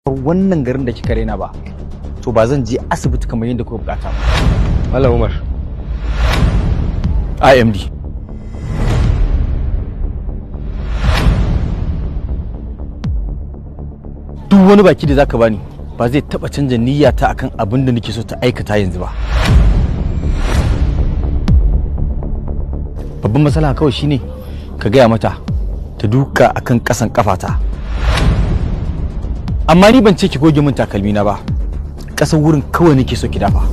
wannan garin da kika raina ba, to ba zan je asibiti kamar yadda kuka bukata ba. Malam Umar, IMD. Duk wani baki da zaka bani ba zai taba canja niyyata akan abin da nake so ta aikata yanzu ba. Babban matsala kawai shine ka gaya mata ta duka akan kasan kafata. Amma ni ban ce ki goge min takalmi na ba, kasan wurin kawai nake so ki dafa.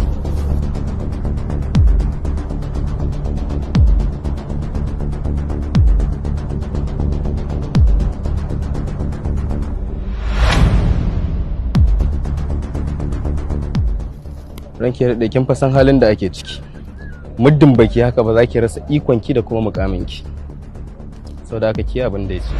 ranki da kin fa san halin da ake ciki. Muddin baki haka ba za ki rasa ikonki da kuma mukaminki. Saboda haka ki abin da yake.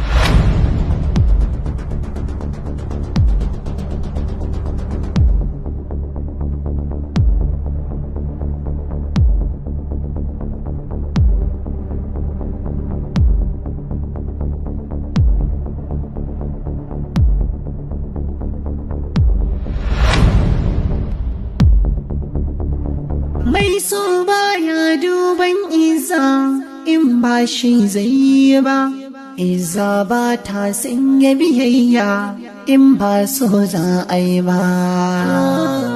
Mai so baya duban izza in ba shi zai yi ba, izza ba ta sanya biyayya in ba so za a yi ba.